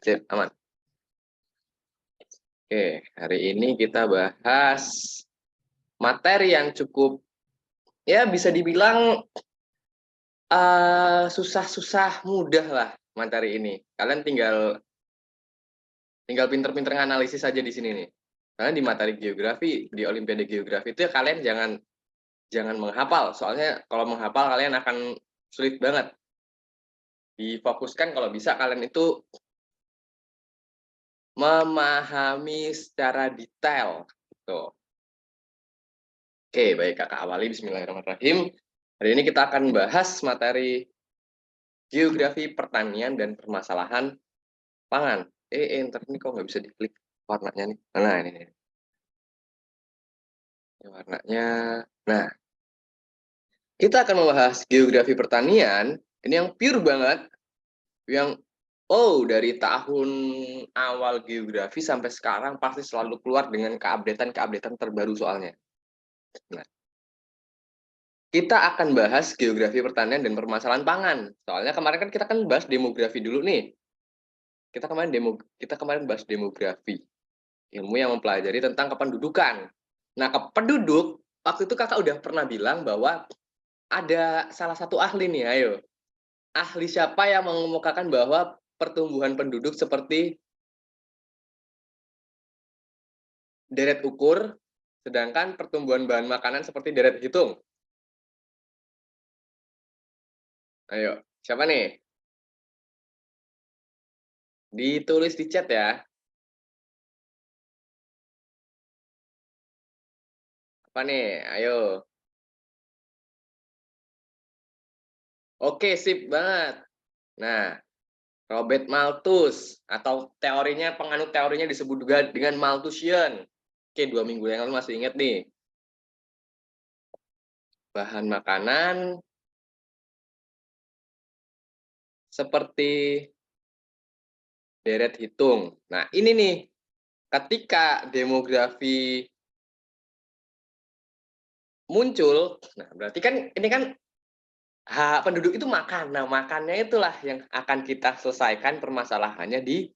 Sip, aman. Oke, hari ini kita bahas materi yang cukup, ya bisa dibilang susah-susah mudah lah materi ini. Kalian tinggal pinter-pinter nganalisis saja di sini nih. Karena di materi geografi, di Olimpiade Geografi itu ya kalian jangan menghafal. Soalnya kalau menghafal kalian akan sulit banget. Difokuskan kalau bisa kalian itu memahami secara detail. Tuh. Oke, baik Kakak awali. Bismillahirrahmanirrahim. Hari ini kita akan bahas materi geografi pertanian dan permasalahan pangan. Ntar ini kok nggak bisa diklik warnanya nih. Nah, ini warnanya. Nah, kita akan membahas geografi pertanian. Ini yang pure banget. Yang, dari tahun awal geografi sampai sekarang pasti selalu keluar dengan keupdatean terbaru soalnya. Nah, kita akan bahas geografi pertanian dan permasalahan pangan. Soalnya kemarin kan kita bahas demografi dulu nih. Kita kemarin bahas demografi. Ilmu yang mempelajari tentang kependudukan. Nah, penduduk, waktu itu Kakak udah pernah bilang bahwa ada salah satu ahli nih, ayo. Ahli siapa yang mengemukakan bahwa pertumbuhan penduduk seperti deret ukur, sedangkan pertumbuhan bahan makanan seperti deret hitung? Ayo, siapa nih? Ditulis di chat ya. Apa nih? Ayo. Oke, sip banget. Nah, Robert Malthus atau penganut teorinya disebut juga dengan Malthusian. Oke, 2 minggu yang lalu masih ingat nih. Bahan makanan seperti deret hitung. Nah, ini nih, ketika demografi muncul, nah berarti kan ini kan penduduk itu makan. Nah, makannya itulah yang akan kita selesaikan permasalahannya di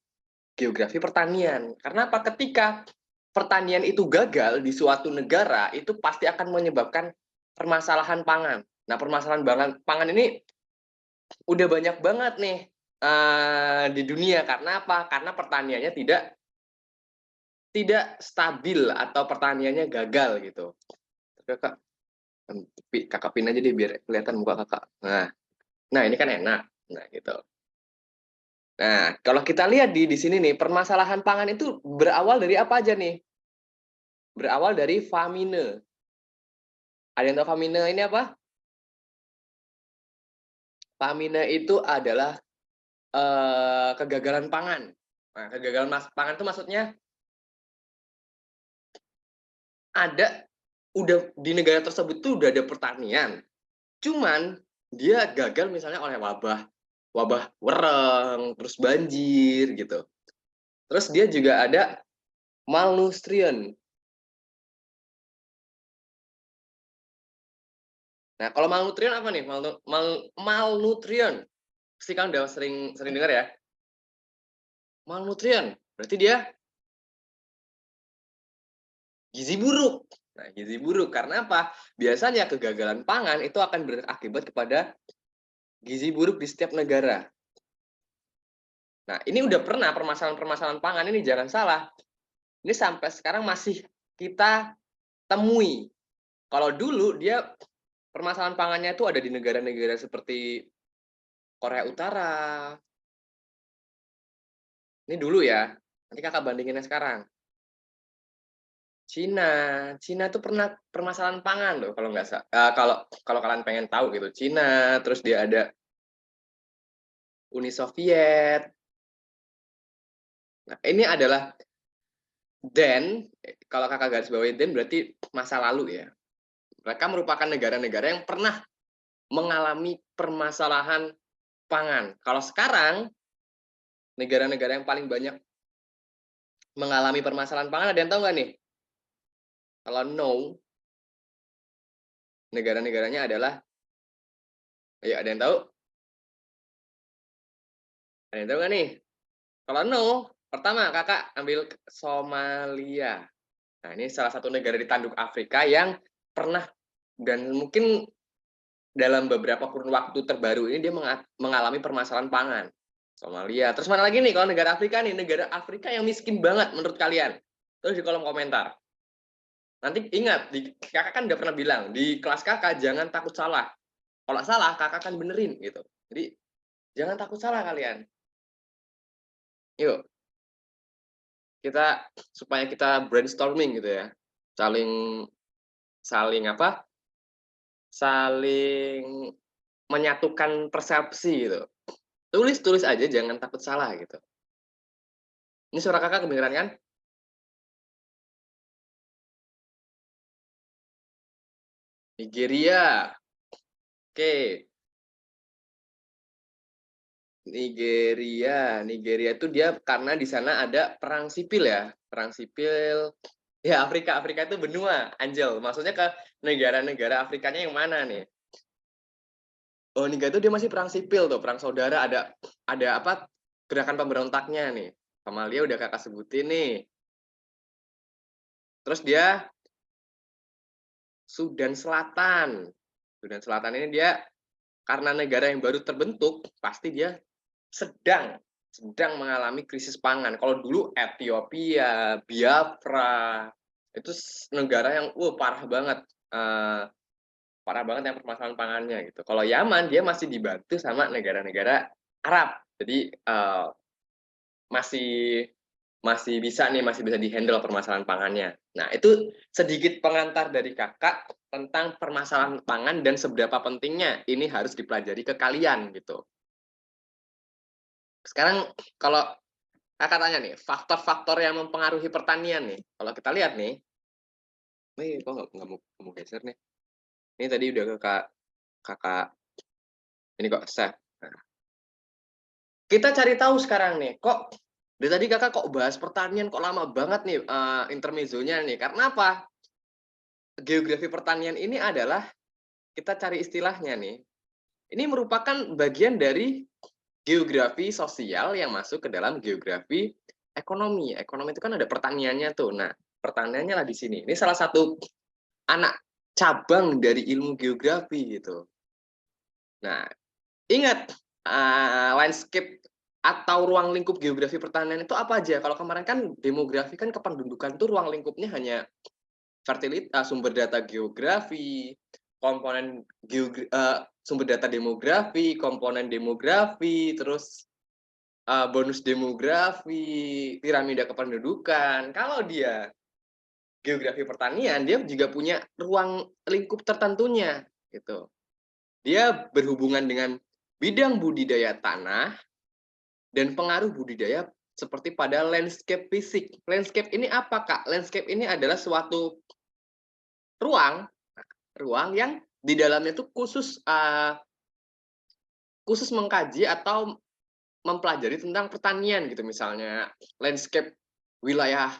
geografi pertanian. Karena apa? Ketika pertanian itu gagal di suatu negara, itu pasti akan menyebabkan permasalahan pangan. Nah, permasalahan pangan ini udah banyak banget nih di dunia. Karena apa? Karena pertaniannya tidak stabil atau pertaniannya gagal gitu. Kakak pin aja deh biar kelihatan muka kakak. Nah ini kan enak. Nah gitu. Nah kalau kita lihat di sini nih, permasalahan pangan itu berawal dari apa aja nih? Berawal dari famine. Ada yang tahu famine ini apa? Famine itu adalah kegagalan pangan. Nah, kegagalan pangan itu maksudnya udah di negara tersebut tuh udah ada pertanian, cuman dia gagal misalnya oleh wabah wereng, terus banjir gitu. Terus dia juga ada malnutrition. Nah, kalau malnutrition apa nih? Malnutrition. Pasti kan udah sering dengar ya. Malnutrition berarti dia gizi buruk. Nah, gizi buruk karena apa? Biasanya kegagalan pangan itu akan berakibat kepada gizi buruk di setiap negara. Nah, ini udah pernah permasalahan pangan ini, jangan salah. Ini sampai sekarang masih kita temui. Kalau dulu dia permasalahan pangannya itu ada di negara-negara seperti Korea Utara. Ini dulu ya. Nanti kakak bandinginnya sekarang. Cina, Cina tuh pernah permasalahan pangan loh kalau nggak kalau kalian pengen tahu gitu. Cina, terus dia ada Uni Soviet. Nah, ini adalah kalau kakak garis bawahi berarti masa lalu ya. Mereka merupakan negara-negara yang pernah mengalami permasalahan pangan. Kalau sekarang negara-negara yang paling banyak mengalami permasalahan pangan ada yang tahu nggak nih? Kalau no, negara-negaranya adalah, ayo ada yang tahu? Ada yang tahu nggak nih? Kalau no, pertama Kakak ambil Somalia. Nah, ini salah satu negara di tanduk Afrika yang pernah dan mungkin dalam beberapa kurun waktu terbaru ini dia mengalami permasalahan pangan. Somalia. Terus mana lagi nih kalau negara Afrika nih, negara Afrika yang miskin banget menurut kalian? Terus di kolom komentar. Nanti ingat, kakak kan udah pernah bilang, di kelas kakak jangan takut salah. Kalau salah, kakak kan benerin gitu. Jadi jangan takut salah kalian. Yuk, kita supaya kita brainstorming gitu ya. Saling saling apa? Saling menyatukan persepsi gitu. Tulis aja jangan takut salah gitu. Ini suara kakak kedengeran kan? Nigeria. Oke. Nigeria itu dia karena di sana ada perang sipil ya. Perang sipil. Ya, Afrika itu benua, Angel. Maksudnya ke negara-negara Afrikanya yang mana nih? Oh, Nigeria itu dia masih perang sipil tuh, perang saudara, ada apa? Gerakan pemberontaknya nih. Somalia udah kakak sebutin nih. Terus dia Sudan Selatan. Sudan Selatan ini dia karena negara yang baru terbentuk, pasti dia sedang mengalami krisis pangan. Kalau dulu Ethiopia, Biafra, itu negara yang parah banget yang permasalahan pangannya gitu. Kalau Yaman dia masih dibantu sama negara-negara Arab. Jadi masih masih bisa dihandle permasalahan pangannya. Nah, itu sedikit pengantar dari kakak tentang permasalahan pangan dan seberapa pentingnya ini harus dipelajari ke kalian gitu. Sekarang kalau kakak tanya nih, faktor-faktor yang mempengaruhi pertanian nih. Kalau kita lihat nih, kok nggak mau geser nih. Ini tadi udah kakak ini kok save. Nah, kita cari tahu sekarang nih, kok dari tadi kakak kok bahas pertanian kok lama banget nih intermezzonya nih. Karena apa? Geografi pertanian ini adalah kita cari istilahnya nih. Ini merupakan bagian dari geografi sosial yang masuk ke dalam geografi ekonomi. Ekonomi itu kan ada pertaniannya tuh. Nah, pertaniannya lah di sini. Ini salah satu anak cabang dari ilmu geografi gitu. Nah, ingat landscape atau ruang lingkup geografi pertanian itu apa aja? Kalau kemarin kan demografi kan kependudukan tuh ruang lingkupnya hanya fertilitas, sumber data geografi, komponen sumber data demografi, komponen demografi, terus bonus demografi, piramida kependudukan. Kalau dia geografi pertanian, dia juga punya ruang lingkup tertentunya gitu. Dia berhubungan dengan bidang budidaya tanah dan pengaruh budidaya seperti pada landscape fisik. Landscape ini apa, Kak? Landscape ini adalah suatu ruang yang di dalamnya itu khusus mengkaji atau mempelajari tentang pertanian gitu, misalnya landscape wilayah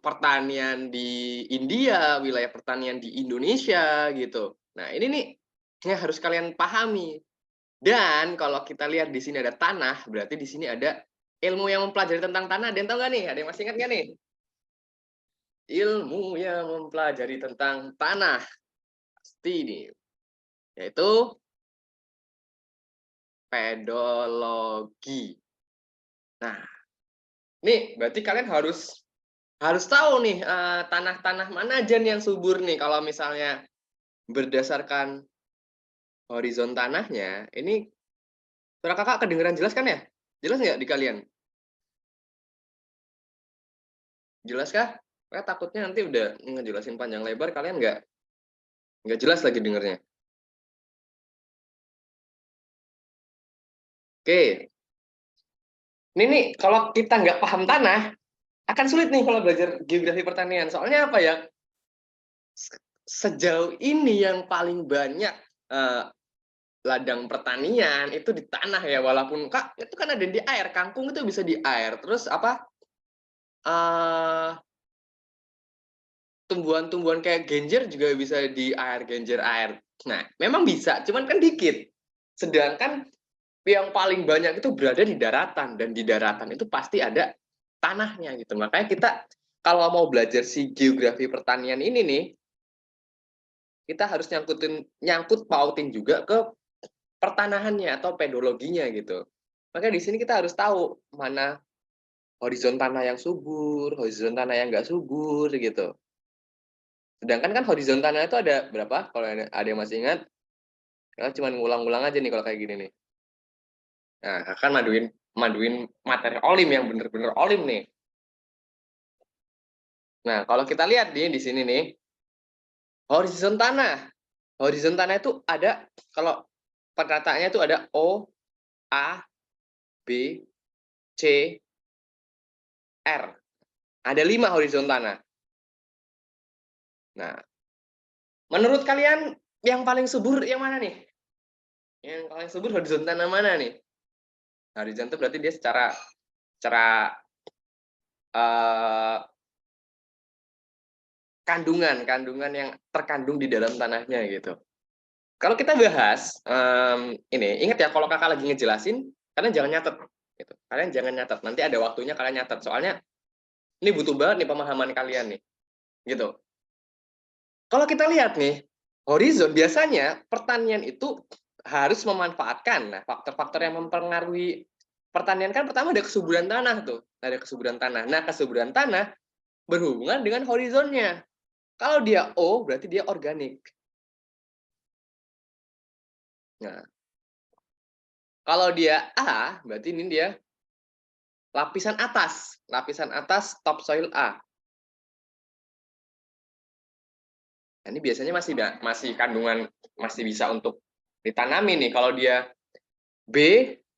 pertanian di India, wilayah pertanian di Indonesia gitu. Nah, ini nih yang harus kalian pahami. Dan kalau kita lihat di sini ada tanah, berarti di sini ada ilmu yang mempelajari tentang tanah. Ada yang tahu nggak nih? Ada yang masih ingat nggak nih? Ilmu yang mempelajari tentang tanah. Pasti nih. Yaitu pedologi. Nah, nih berarti kalian harus tahu nih tanah-tanah mana aja nih yang subur nih. Kalau misalnya berdasarkan horizon tanahnya, ini suara kakak kedengeran jelas kan ya? Jelas nggak di kalian? Jelas kah? Saya takutnya nanti udah ngejelasin panjang lebar, kalian nggak jelas lagi dengernya. Oke, ini nih kalau kita nggak paham tanah, akan sulit nih kalau belajar geografi pertanian. Soalnya apa ya? Sejauh ini yang paling banyak ladang pertanian itu di tanah ya, walaupun Kak itu kan ada di air, kangkung itu bisa di air. Terus apa? Tumbuhan-tumbuhan kayak genjer juga bisa di air, genjer air. Nah, memang bisa, cuman kan dikit. Sedangkan yang paling banyak itu berada di daratan, dan di daratan itu pasti ada tanahnya gitu. Makanya kita kalau mau belajar si geografi pertanian ini nih, kita harus nyangkut pautin juga ke pertanahannya atau pedologinya gitu. Makanya di sini kita harus tahu mana horizon tanah yang subur, horizon tanah yang nggak subur gitu. Sedangkan kan horizon tanah itu ada berapa? Kalau ada yang masih ingat, kita cuma ngulang-ngulang aja nih kalau kayak gini nih. Nah, akan maduin materi olim yang bener-bener olim nih. Nah, kalau kita lihat nih di sini nih, horizon tanah. Horizon tanah itu ada, kalau penataannya itu ada O, A, B, C, R. Ada 5 horizon tanah. Nah, menurut kalian yang paling subur yang mana nih? Yang paling subur horizon tanah mana nih? Horizon itu berarti dia secara uh, kandungan yang terkandung di dalam tanahnya gitu. Kalau kita bahas ini, ingat ya kalau kakak lagi ngejelasin, kalian jangan nyatet. Gitu. Kalian jangan nyatet. Nanti ada waktunya kalian nyatet. Soalnya ini butuh banget nih pemahaman kalian nih. Gitu. Kalau kita lihat nih, horizon biasanya pertanian itu harus memanfaatkan. Nah, faktor-faktor yang mempengaruhi pertanian kan pertama ada kesuburan tanah tuh. Ada kesuburan tanah. Nah, kesuburan tanah berhubungan dengan horizonnya. Kalau dia O, berarti dia organik. Nah, kalau dia A, berarti ini dia lapisan atas topsoil A. Nah, ini biasanya masih kandungan masih bisa untuk ditanami nih. Kalau dia B,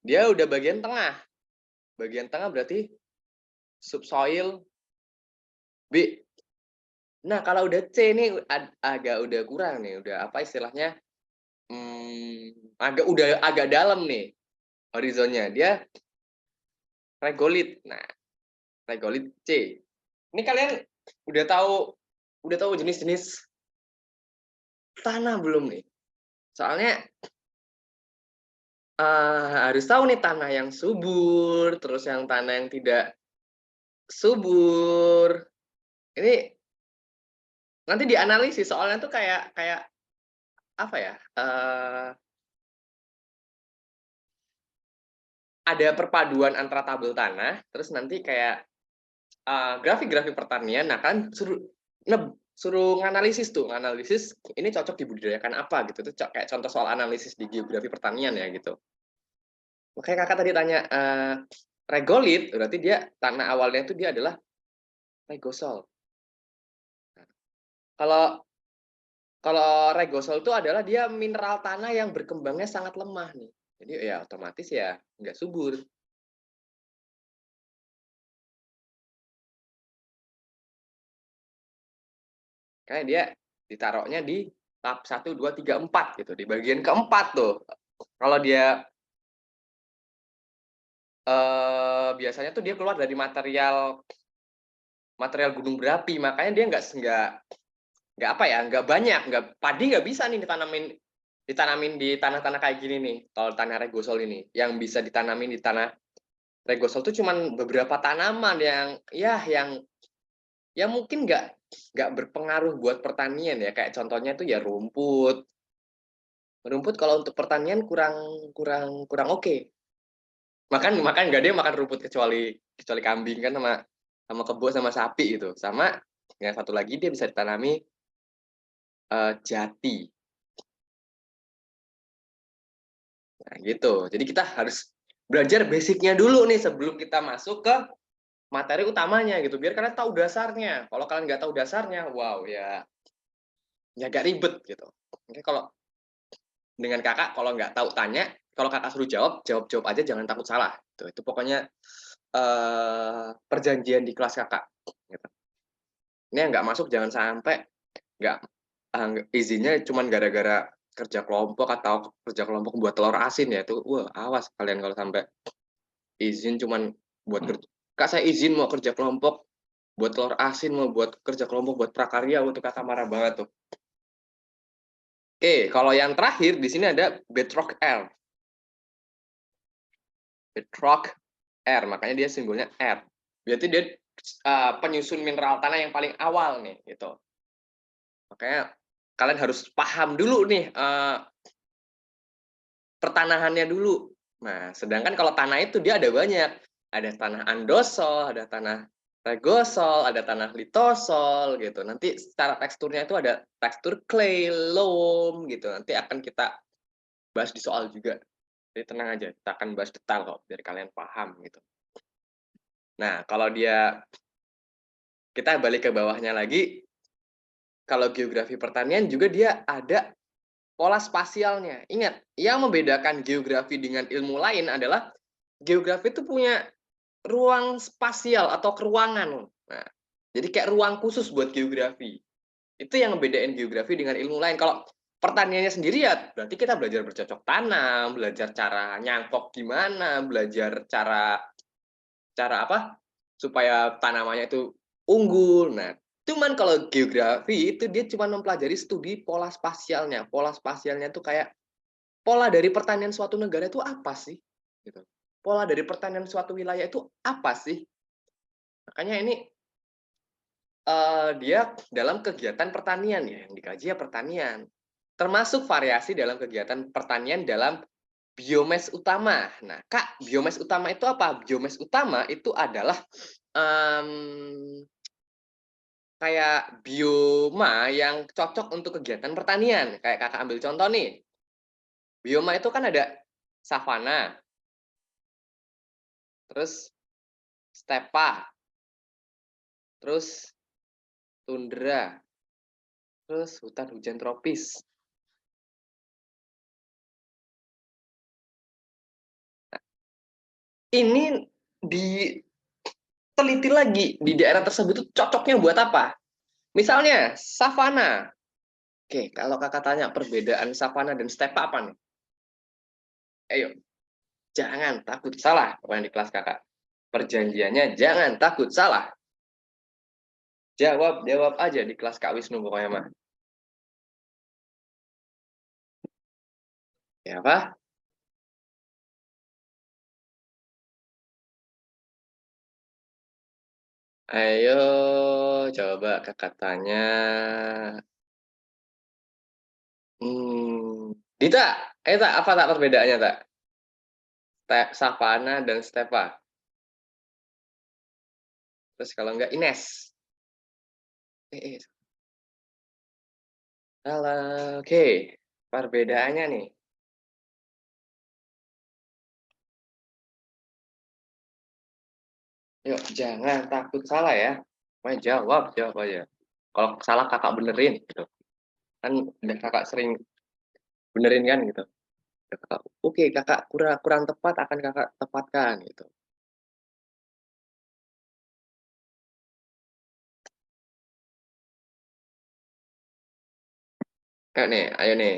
dia udah bagian tengah. Bagian tengah berarti subsoil B. Nah, kalau udah C ini agak udah kurang nih, udah apa istilahnya? Agak dalam nih horizonnya. Dia regolit. Nah, regolit C. Ini kalian udah tahu jenis-jenis tanah belum nih? Soalnya harus tahu nih tanah yang subur, terus yang tanah yang tidak subur. Ini nanti dianalisis soalnya tuh kayak kayak apa ya? Ada perpaduan antara tabel tanah, terus nanti kayak grafik-grafik pertanian. Nah kan suruh nganalisis tuh, nganalisis ini cocok dibudidayakan apa gitu. Itu kayak contoh soal analisis di geografi pertanian ya gitu. Makanya kakak tadi tanya regolit, berarti dia tanah awalnya itu dia adalah regosol. Kalau kalau regosol itu adalah dia mineral tanah yang berkembangnya sangat lemah nih. Jadi ya otomatis ya nggak subur. Kayak dia ditaruhnya di tahap 1, 2, 3, 4 gitu. Di bagian keempat tuh. Kalau dia biasanya tuh dia keluar dari material material gunung berapi, makanya dia nggak apa ya, nggak banyak, padi nggak bisa nih ditanamin di tanah-tanah kayak gini nih, kalau tanah regosol ini. Yang bisa ditanamin di tanah regosol tuh cuman beberapa tanaman yang mungkin nggak berpengaruh buat pertanian ya, kayak contohnya tuh ya rumput. Rumput kalau untuk pertanian kurang kurang kurang oke. Makan makan nggak, dia makan rumput kecuali kecuali kambing kan, sama kebo sama sapi itu. Sama yang satu lagi dia bisa ditanami jati. Nah, gitu. Jadi kita harus belajar basicnya dulu nih sebelum kita masuk ke materi utamanya gitu. Biar kalian tahu dasarnya. Kalau kalian nggak tahu dasarnya, wow ya agak ribet gitu. Oke, kalau dengan kakak, kalau nggak tahu tanya, kalau kakak suruh jawab aja, jangan takut salah. Itu pokoknya perjanjian di kelas kakak. Gitu. Ini yang nggak masuk jangan sampai nggak izinnya cuman gara-gara kerja kelompok atau kerja kelompok buat telur asin ya, itu wah awas kalian kalau sampai izin cuman buat kerja. Kak saya izin mau kerja kelompok buat telur asin, mau buat kerja kelompok buat prakarya, untuk kakak marah banget tuh. Oke, kalau yang terakhir di sini ada bedrock R. bedrock, R, makanya dia simbolnya R. Berarti dia penyusun mineral tanah yang paling awal nih, gitu. Makanya kalian harus paham dulu nih pertanahannya dulu. Nah, sedangkan kalau tanah itu dia ada banyak. Ada tanah andosol, ada tanah regosol, ada tanah litosol gitu. Nanti secara teksturnya itu ada tekstur clay, loam gitu. Nanti akan kita bahas di soal juga. Jadi tenang aja, kita akan bahas detail kok biar kalian paham gitu. Nah, kalau kita balik ke bawahnya lagi, kalau geografi pertanian juga dia ada pola spasialnya. Ingat, yang membedakan geografi dengan ilmu lain adalah geografi itu punya ruang spasial atau keruangan. Nah, jadi kayak ruang khusus buat geografi. Itu yang ngebedain geografi dengan ilmu lain. Kalau pertaniannya sendiri ya berarti kita belajar bercocok tanam, belajar cara nyangkok gimana, belajar cara cara apa supaya tanamannya itu unggul. Nah, cuman kalau geografi itu dia cuma mempelajari studi pola spasialnya. Pola spasialnya itu kayak pola dari pertanian suatu negara itu apa sih? Gitu. Pola dari pertanian suatu wilayah itu apa sih? Makanya ini dia dalam kegiatan pertanian ya, yang dikaji ya pertanian. Termasuk variasi dalam kegiatan pertanian dalam biomes utama. Nah, Kak, biomes utama itu apa? Biomes utama itu adalah um, kayak bioma yang cocok untuk kegiatan pertanian. Kayak Kakak ambil contoh nih, bioma itu kan ada savana, terus stepa, terus tundra, terus hutan hujan tropis. Ini diteliti lagi di daerah tersebut itu cocoknya buat apa? Misalnya savana. Oke, kalau kakak tanya perbedaan savana dan stepa apa nih? Ayo, jangan takut salah pokoknya di kelas kakak. Perjanjiannya jangan takut salah. Jawab aja di kelas Kak Wisnu pokoknya mah. Ya apa? Ayo, coba kakak tanya. Dita, tak apa tak perbedaannya tak? Savana dan stepa. Terus kalau enggak Ines. Eh, Halo, oke. Perbedaannya nih. Yuk, jangan takut salah ya. Pokoknya jawab aja. Kalau salah kakak benerin gitu. Kan udah kakak sering benerin kan gitu. Kakak, oke, kakak kurang kurang tepat akan kakak tepatkan gitu. Kayak nih, ayo nih.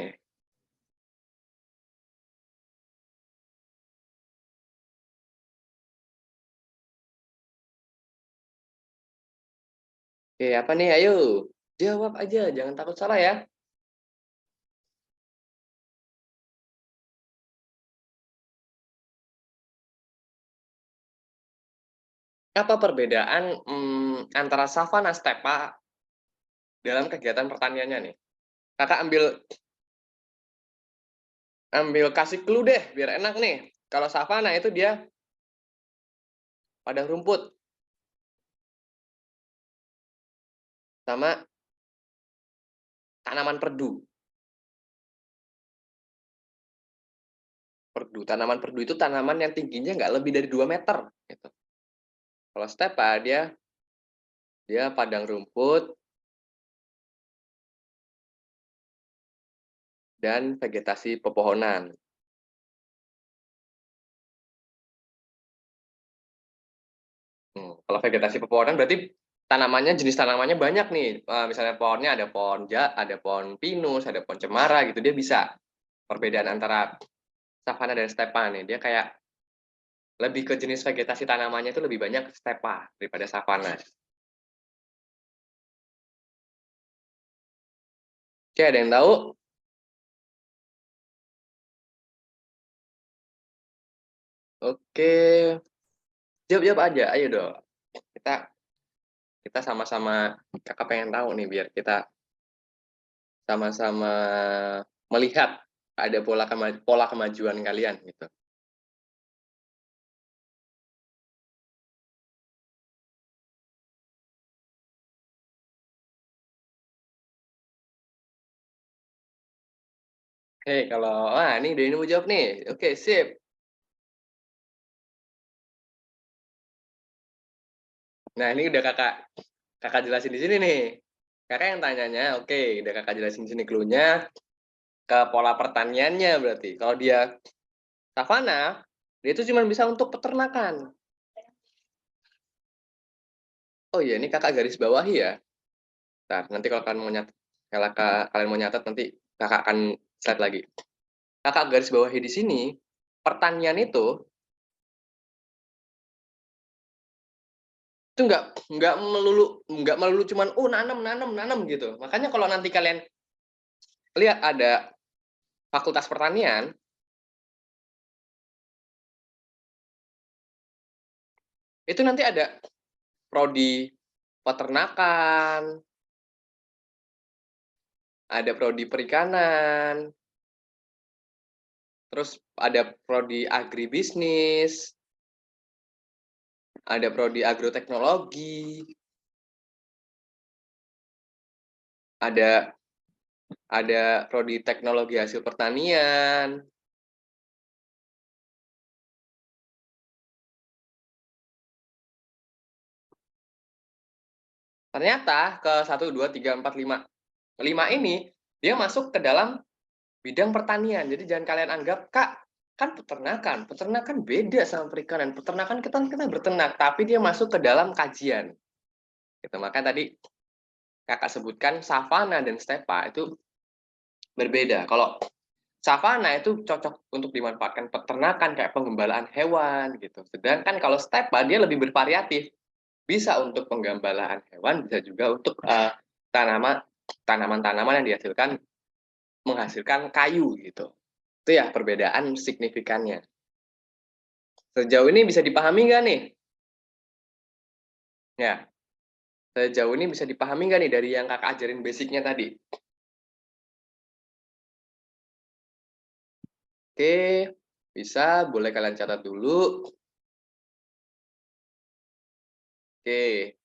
Oke, apa nih? Ayo. Jawab aja, jangan takut salah ya. Apa perbedaan antara savana stepa dalam kegiatan pertaniannya nih? Kakak ambil ambil kasih clue deh biar enak nih. Kalau savana itu dia padang rumput sama tanaman perdu. Tanaman perdu itu tanaman yang tingginya nggak lebih dari 2 meter. Gitu. Kalau stepa dia dia padang rumput dan vegetasi pepohonan. Kalau vegetasi pepohonan berarti tanamannya jenis tanamannya banyak nih. Misalnya pohonnya ada ada pohon pinus, ada pohon cemara gitu. Dia bisa perbedaan antara savana dan stepa nih. Dia kayak lebih ke jenis vegetasi tanamannya itu lebih banyak stepa daripada savana. Oke, ada yang tahu? Oke, jawab-jawab aja, ayo dong. Kita kita sama-sama Kakak pengen tahu nih biar kita sama-sama melihat ada pola kemajuan kalian gitu. Oke, kalau ini Denny mau jawab nih. Oke, sip. Nah, ini udah Kakak jelasin di sini nih. Kakak yang tanyanya, oke, udah Kakak jelasin di sini clue-nya ke pola pertaniannya berarti. Kalau dia savana, dia itu cuma bisa untuk peternakan. Oh iya, ini Kakak garis bawahi ya. Entar, nanti kalau kalian mau nyatet, kalau kalian mau nyatet nanti Kakak akan slide lagi. Kakak garis bawahi di sini, pertanian itu nggak melulu cuman nanam nanam nanam gitu. Makanya kalau nanti kalian lihat ada fakultas pertanian, itu nanti ada prodi peternakan, ada prodi perikanan, terus ada prodi agribisnis, ada prodi agroteknologi, ada prodi teknologi hasil pertanian. Ternyata ke 1, 2, 3, 4, 5. 5 ini dia masuk ke dalam bidang pertanian. Jadi jangan kalian anggap, "Kak, kan peternakan. Peternakan beda sama perikanan. Peternakan kita berternak, tapi dia masuk ke dalam kajian." Gitu. Makanya tadi Kakak sebutkan savana dan stepa itu berbeda. Kalau savana itu cocok untuk dimanfaatkan peternakan kayak penggembalaan hewan gitu. Sedangkan kalau stepa dia lebih bervariatif. Bisa untuk penggembalaan hewan, bisa juga untuk tanaman tanaman-tanaman yang menghasilkan kayu gitu. Itu ya perbedaan signifikannya. Sejauh ini bisa dipahami nggak nih? Ya, sejauh ini bisa dipahami nggak nih dari yang Kakak ajarin basicnya tadi? Oke, bisa. Boleh kalian catat dulu. Oke,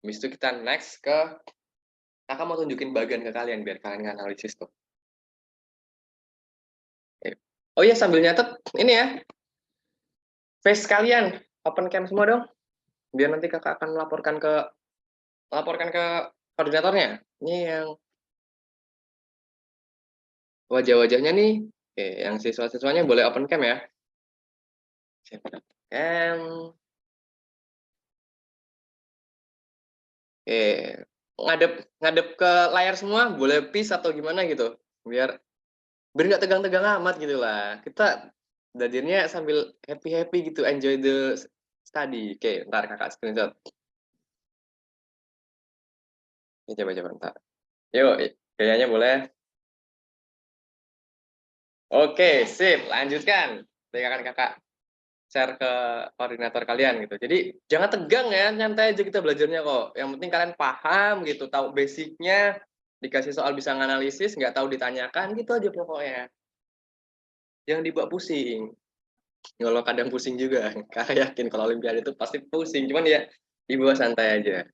habis itu kita next ke Kakak mau tunjukin bagian ke kalian biar kalian analisis tuh. Oke. Oh iya, sambil nyatet ini ya, face kalian open cam semua dong. Biar nanti Kakak akan melaporkan ke koordinatornya. Ini yang wajah-wajahnya nih. Oke, yang siswa-siswanya boleh open cam ya. Cam. Oke, ngadep ngadep ke layar semua, boleh peace atau gimana gitu. Biar nggak tegang-tegang amat gitu lah. Kita belajarnya sambil happy-happy gitu, enjoy the study. Oke, ntar Kakak screenshot. Ini coba-coba ntar. Yuk, kayaknya boleh. Oke, sip. Lanjutkan. Nanti akan Kakak share ke koordinator kalian gitu. Jadi jangan tegang ya, nyantai aja kita belajarnya kok. Yang penting kalian paham gitu, tahu basicnya, dikasih soal bisa nganalisis, nggak tahu ditanyakan, gitu aja pokoknya. Jangan dibawa pusing. Kalau kadang pusing juga, kakak yakin kalau olimpiade itu pasti pusing, cuman ya dibawa santai aja.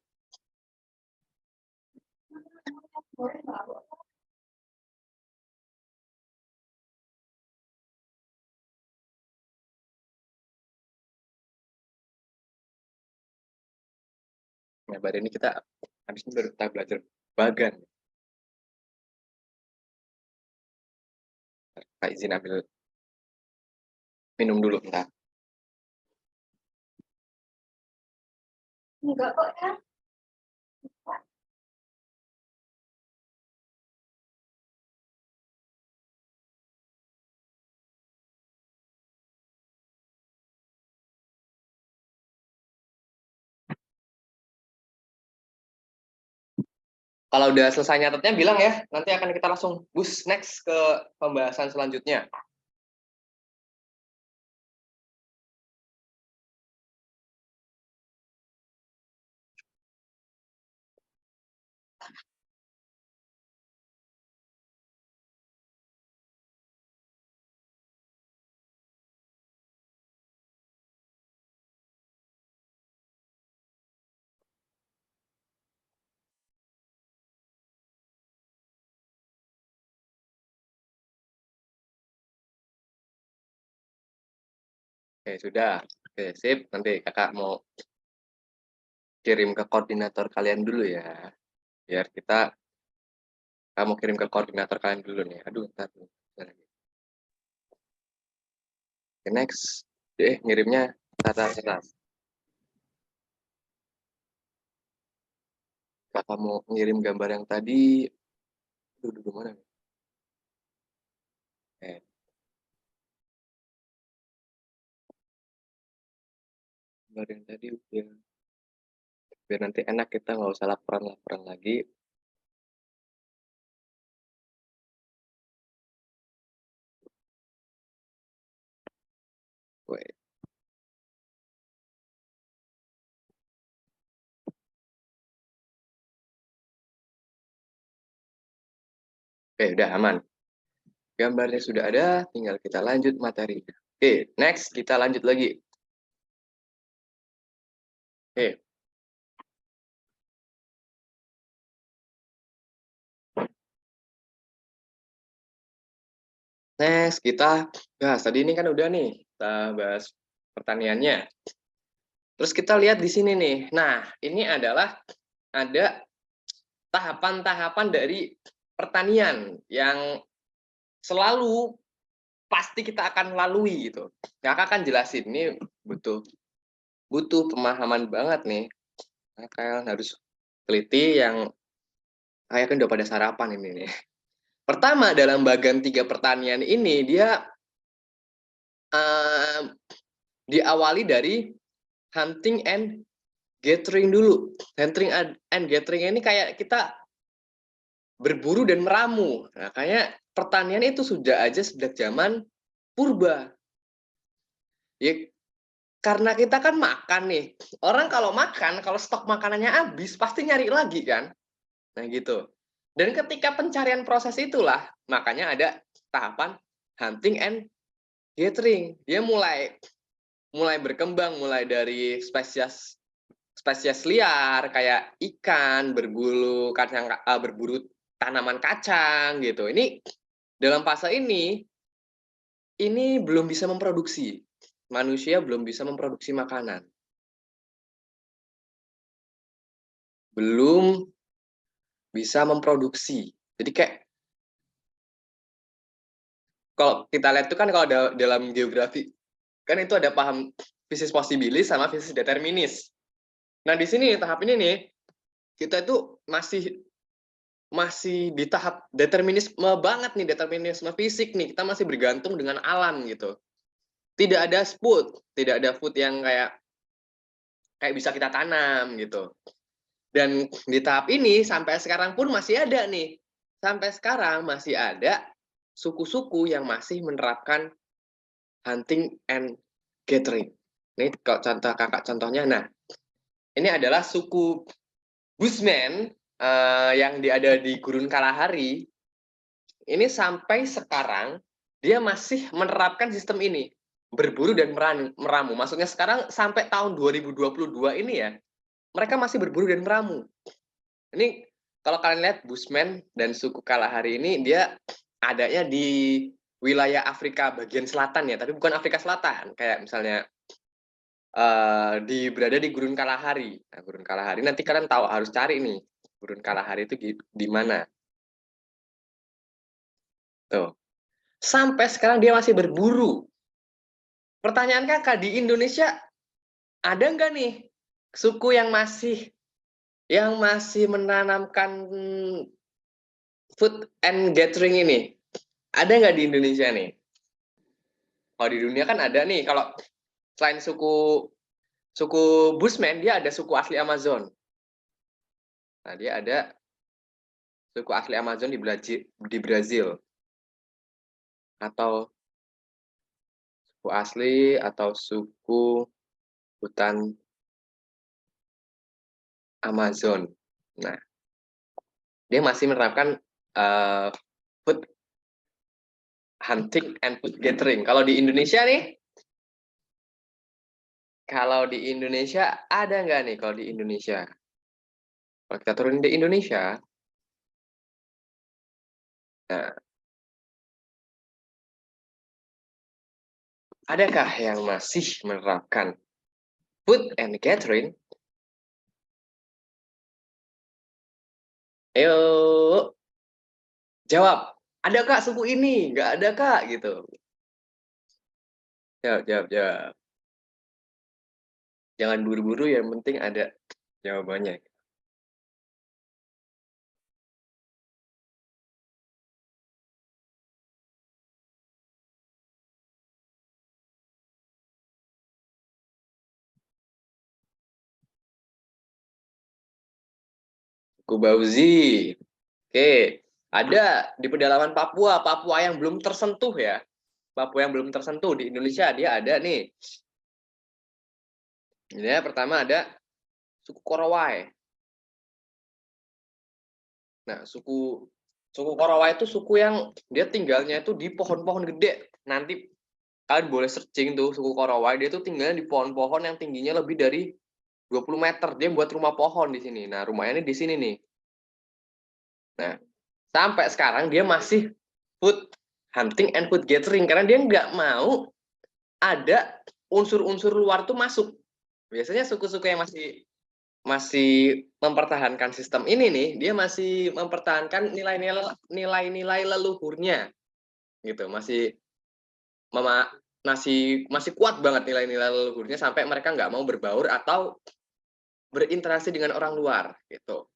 Nah, baru ini kita habis ini baru kita belajar bagan. Kak izin ambil minum dulu bentar. Enggak kok ya. Kalau udah selesai nyatetnya bilang ya, nanti akan kita langsung bus next ke pembahasan selanjutnya. Oke, sudah. Oke, sip. Nanti kakak mau kirim ke koordinator kalian dulu ya. Biar kamu kirim ke koordinator kalian dulu nih. Aduh, ntar. Bentar lagi. Oke, next. Ngirimnya tata. Kakak mau ngirim gambar yang tadi. Aduh, mana? Eh, gambar yang tadi udah. Biar nanti enak kita nggak usah laporan-laporan lagi. Wait. Oke, udah aman. Gambarnya sudah ada, tinggal kita lanjut materi. Oke, next kita lanjut lagi. Oke. Next kita bahas. Tadi ini kan udah nih, kita bahas pertaniannya. Terus kita lihat di sini nih. Nah, ini adalah ada tahapan-tahapan dari pertanian yang selalu pasti kita akan lalui gitu. Kakak akan jelasin ini butuh butuh pemahaman banget nih. Kalian harus teliti yang kayak kan udah pada sarapan ini nih. Pertama dalam bagian 3 pertanian ini dia diawali dari hunting and gathering dulu. Hunting and gathering ini kayak kita berburu dan meramu. Nah, kayak pertanian itu sudah aja sejak zaman purba. Ya, karena kita kan makan nih. Orang kalau makan, kalau stok makanannya habis, pasti nyari lagi kan. Nah, gitu. Dan ketika pencarian proses itulah, makanya ada tahapan hunting and gathering. Dia mulai berkembang, mulai dari spesies spesies liar kayak ikan, berburu tanaman kacang gitu. Ini dalam fase ini belum bisa memproduksi. Manusia belum bisa memproduksi makanan. Belum bisa memproduksi. Jadi kayak kalau kita lihat itu kan kalau dalam geografi kan itu ada paham fisis posibilis sama fisis determinis. Nah, di sini tahap ini nih kita itu masih di tahap determinisme banget nih, determinisme fisik nih. Kita masih bergantung dengan alam gitu. Tidak ada tidak ada food yang kayak bisa kita tanam gitu. Dan di tahap ini sampai sekarang pun masih ada nih. Sampai sekarang masih ada suku-suku yang masih menerapkan hunting and gathering. Ini kalau contohnya. Nah, ini adalah suku Bushmen yang ada di Gurun Kalahari. Ini sampai sekarang dia masih menerapkan sistem ini, berburu dan meramu. Maksudnya sekarang sampai tahun 2022 ini ya, mereka masih berburu dan meramu. Ini kalau kalian lihat Bushmen dan suku Kalahari ini dia adanya di wilayah Afrika bagian selatan ya, tapi bukan Afrika Selatan. Kayak misalnya berada di Gurun Kalahari. Nah, Gurun Kalahari nanti kalian tahu harus cari nih Gurun Kalahari itu di mana. Tuh. Sampai sekarang dia masih berburu. Pertanyaan kakak, di Indonesia ada nggak nih suku yang masih menanamkan food and gathering ini? Ada nggak di Indonesia nih? Kalau di dunia kan ada nih. Kalau selain suku Bushmen, dia ada suku asli Amazon. Nah, dia ada suku asli Amazon di Brazil, atau suku asli atau suku hutan Amazon. Nah, dia masih menerapkan food hunting and food gathering. Kalau di Indonesia nih, ada nggak nih kalau di Indonesia? Kalau kita turun di Indonesia, nah, adakah yang masih menerapkan food and gathering? Ayo, jawab. Ada kak suku ini? Nggak ada kak, gitu. Jawab, jawab, jawab. Jangan buru-buru, yang penting ada jawabannya. Suku Bauzi. Oke, ada di pedalaman Papua, Papua yang belum tersentuh ya. Papua yang belum tersentuh di Indonesia, dia ada nih. Ya, pertama ada suku Korowai. Nah, suku Korowai itu suku yang dia tinggalnya itu di pohon-pohon gede. Nanti kalian boleh searching tuh suku Korowai, dia tuh tinggalnya di pohon-pohon yang tingginya lebih dari 20 meter. Dia buat rumah pohon di sini. Nah, rumahnya ini di sini nih. Nah, sampai sekarang dia masih food hunting and food gathering karena dia nggak mau ada unsur-unsur luar tuh masuk. Biasanya suku-suku yang masih mempertahankan sistem ini nih, dia masih mempertahankan nilai-nilai leluhurnya, gitu. Masih kuat banget nilai-nilai leluhurnya sampai mereka nggak mau berbaur atau berinteraksi dengan orang luar, gitu.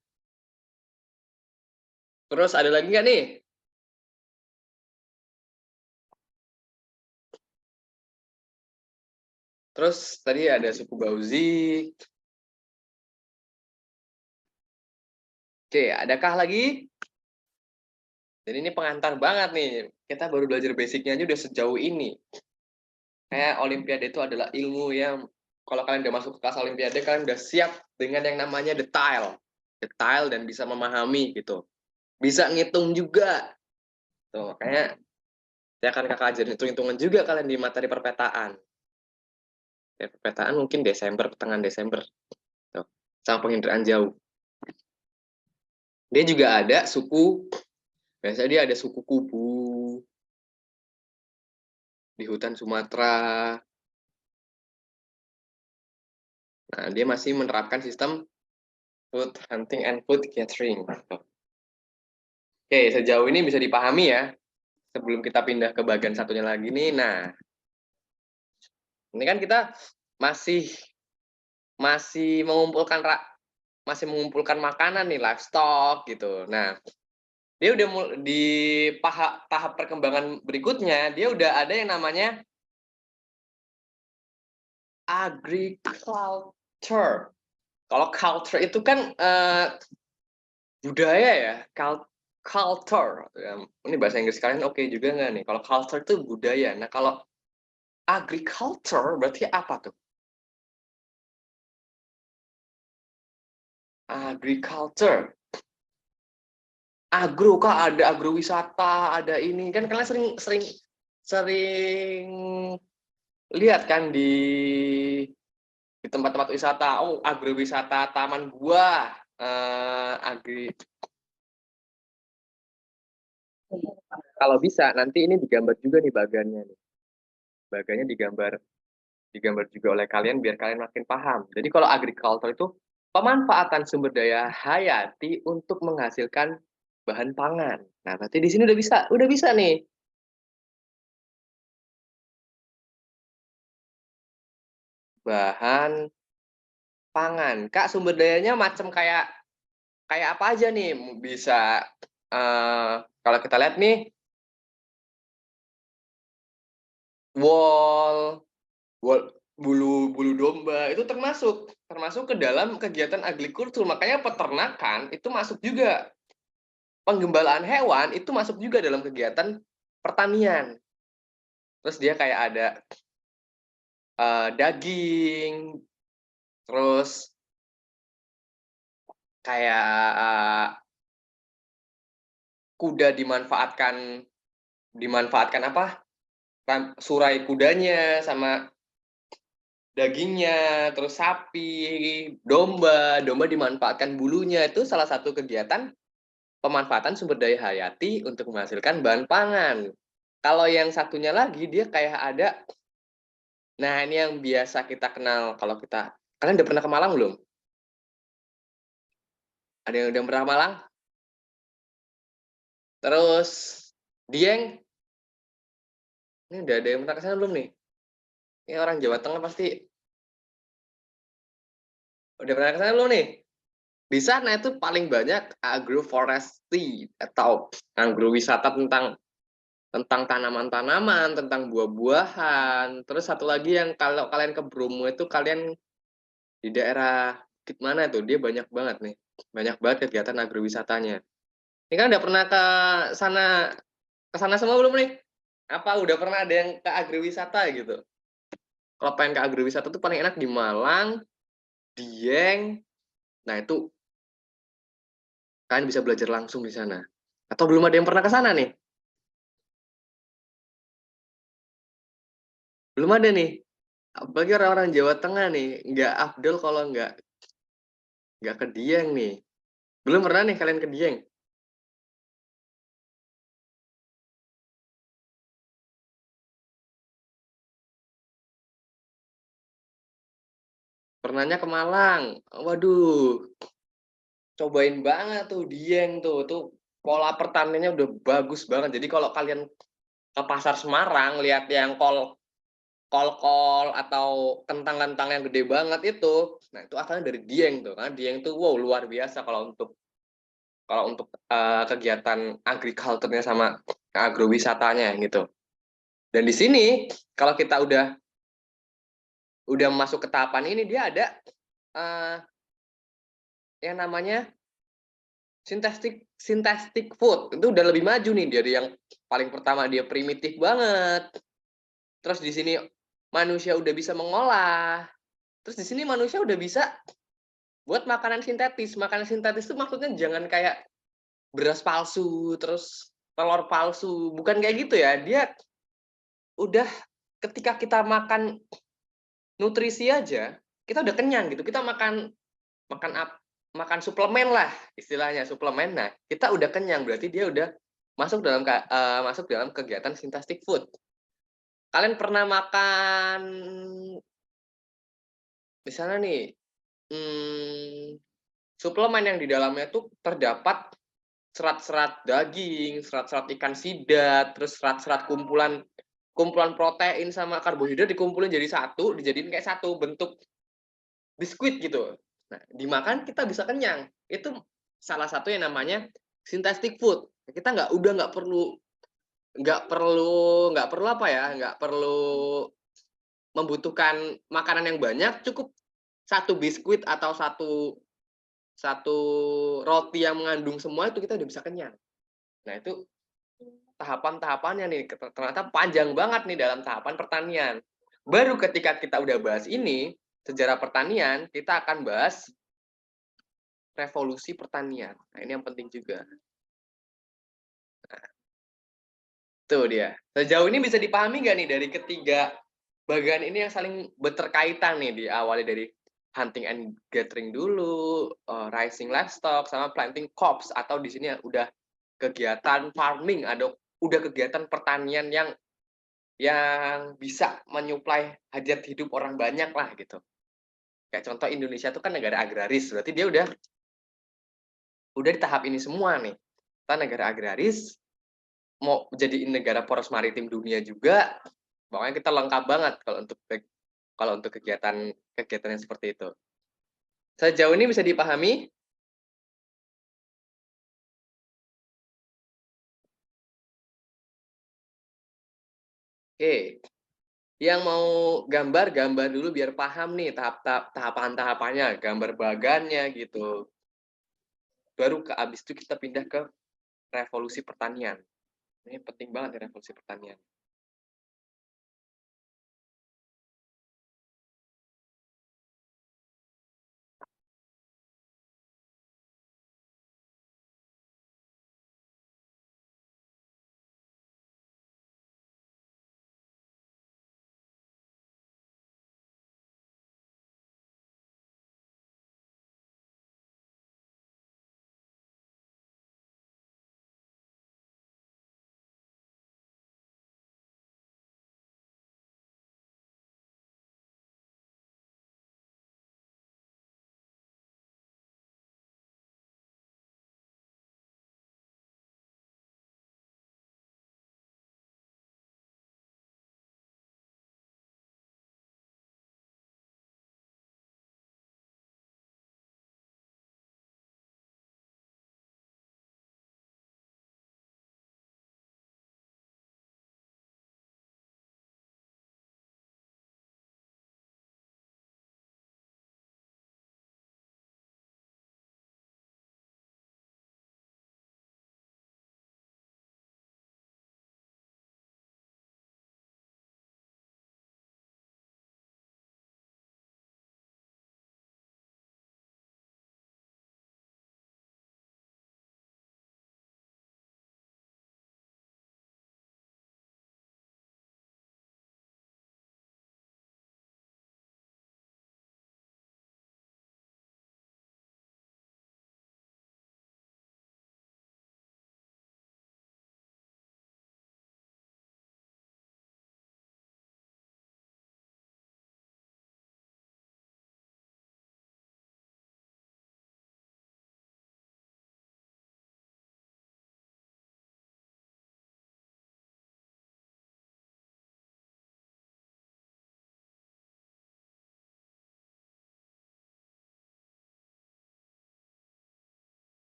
Terus ada lagi nggak nih? Terus tadi ada suku Bauzi. Oke, adakah lagi? Jadi ini pengantar banget nih. Kita baru belajar basicnya aja udah sejauh ini. Kayak Olimpiade itu adalah ilmu yang kalau kalian udah masuk ke kelas Olimpiade, kalian udah siap dengan yang namanya detail dan bisa memahami gitu. Bisa ngitung juga. Tuh, makanya saya akan kakak ajarin hitung-hitungan juga kalian di materi perpetaan. Ya, perpetaan mungkin Desember, pertengahan Desember. Tuh, sama penginderaan jauh. Dia juga ada biasanya dia ada suku Kubu di hutan Sumatera. Nah, dia masih menerapkan sistem food hunting and food gathering. Oke, sejauh ini bisa dipahami ya. Sebelum kita pindah ke bagian satunya lagi nih. Nah, ini kan kita masih masih mengumpulkan makanan nih, livestock gitu. Nah, dia udah di tahap perkembangan berikutnya, dia udah ada yang namanya agriculture. Kalau culture itu kan budaya ya, culture. Ini bahasa Inggris kalian oke juga nggak nih? Kalau culture itu budaya. Nah, kalau agriculture berarti apa tuh? Agriculture. Agro kah? Ada agrowisata, ada ini. Kan kalian sering sering sering lihat kan di tempat-tempat wisata. Oh, agrowisata, taman buah, agri. Kalau bisa nanti ini digambar juga nih bagannya nih. Bagannya digambar juga oleh kalian biar kalian makin paham. Jadi kalau agriculture itu pemanfaatan sumber daya hayati untuk menghasilkan bahan pangan. Nah, berarti di sini udah bisa nih. Bahan pangan. Kak, sumber dayanya macam kayak kayak apa aja nih? Bisa kalau kita lihat nih wol, wol bulu bulu domba itu termasuk ke dalam kegiatan agrikultur. Makanya peternakan itu masuk juga. Penggembalaan hewan itu masuk juga dalam kegiatan pertanian. Terus dia kayak ada, daging, terus kayak, kuda dimanfaatkan apa, surai kudanya sama dagingnya, terus sapi, domba dimanfaatkan bulunya, itu salah satu kegiatan pemanfaatan sumber daya hayati untuk menghasilkan bahan pangan. Kalau yang satunya lagi dia kayak ada, nah ini yang biasa kita kenal kalau kalian udah pernah ke Malang belum? Ada yang udah pernah ke Malang? Terus Dieng, ini udah ada yang pernah ke sana belum nih? Ini orang Jawa Tengah pasti udah pernah ke sana belum nih? Di sana itu paling banyak agroforestry atau agrowisata tentang tanaman-tanaman, tentang buah-buahan. Terus satu lagi yang kalau kalian ke Bromo itu kalian di daerah Bukit mana tuh, dia banyak banget nih, banyak banget kegiatan agrowisatanya. Ini kan udah pernah ke sana semua belum nih? Apa udah pernah ada yang ke agrowisata gitu? Kalau pengen ke agrowisata tuh paling enak di Malang, Dieng. Nah itu kalian bisa belajar langsung di sana. Atau belum ada yang pernah ke sana nih? Belum ada nih. Apalagi orang-orang Jawa Tengah nih, nggak afdol kalau nggak ke Dieng nih. Belum pernah nih kalian ke Dieng? Pernahnya ke Malang. Waduh, cobain banget tuh Dieng tuh pola pertaniannya udah bagus banget. Jadi kalau kalian ke pasar Semarang lihat yang kol-kol atau kentang-kentang yang gede banget itu, nah itu asalnya dari Dieng tuh, kan Dieng tuh wow luar biasa kalau untuk kegiatan agriculture-nya sama agrowisatanya gitu. Dan di sini kalau kita udah masuk ke tahapan ini dia ada, eee, yang namanya synthetic food, itu udah lebih maju nih dari yang paling pertama dia primitif banget, terus di sini manusia udah bisa mengolah, terus di sini manusia udah bisa buat makanan sintetis. Makanan sintetis itu maksudnya jangan kayak beras palsu, terus telur palsu, bukan kayak gitu ya. Dia udah ketika kita makan nutrisi aja, kita udah kenyang gitu. Kita makan makan ap makan suplemen lah istilahnya, suplemen. Nah, kita udah kenyang, berarti dia udah masuk dalam kegiatan synthetic food. Kalian pernah makan misalnya nih, mmm, suplemen yang di dalamnya tuh terdapat serat-serat daging, serat-serat ikan sidat, terus serat-serat kumpulan kumpulan protein sama karbohidrat dikumpulin jadi satu, dijadiin kayak satu bentuk biskuit gitu. Nah, dimakan kita bisa kenyang. Itu salah satu yang namanya synthetic food. Kita nggak perlu apa ya, nggak perlu membutuhkan makanan yang banyak, cukup satu biskuit atau satu satu roti yang mengandung semua itu kita udah bisa kenyang. Nah, itu tahapan-tahapannya nih, ternyata panjang banget nih dalam tahapan pertanian. Baru ketika kita udah bahas ini, sejarah pertanian, kita akan bahas revolusi pertanian. Nah, ini yang penting juga. Tuh dia. Sejauh ini bisa dipahami nggak nih dari ketiga bagian ini yang saling berterkaitan nih, diawali dari hunting and gathering dulu, raising livestock, sama planting crops atau di sini udah kegiatan farming, udah kegiatan pertanian yang bisa menyuplai hajat hidup orang banyak lah gitu. Kayak contoh Indonesia itu kan negara agraris, berarti dia udah di tahap ini semua nih. Kita negara agraris, mau jadi negara poros maritim dunia juga, pokoknya kita lengkap banget kalau untuk kegiatan yang seperti itu. Sejauh ini bisa dipahami? Oke, yang mau gambar dulu biar paham nih tahapan-tahapannya, gambar bagannya gitu. Baru abis itu kita pindah ke revolusi pertanian. Ini penting banget ya revolusi pertanian.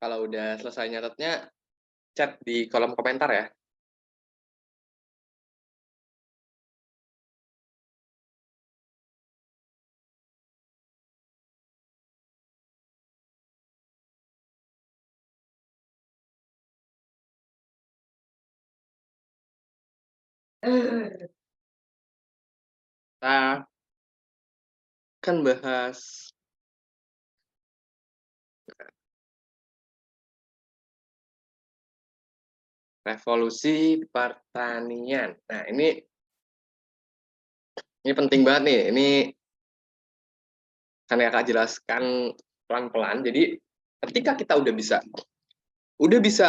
Kalau udah selesai nyatetnya, chat di kolom komentar ya. Kita akan bahas revolusi pertanian. Nah, ini penting banget nih. Ini akan Kakak jelaskan pelan-pelan. Jadi, ketika kita udah bisa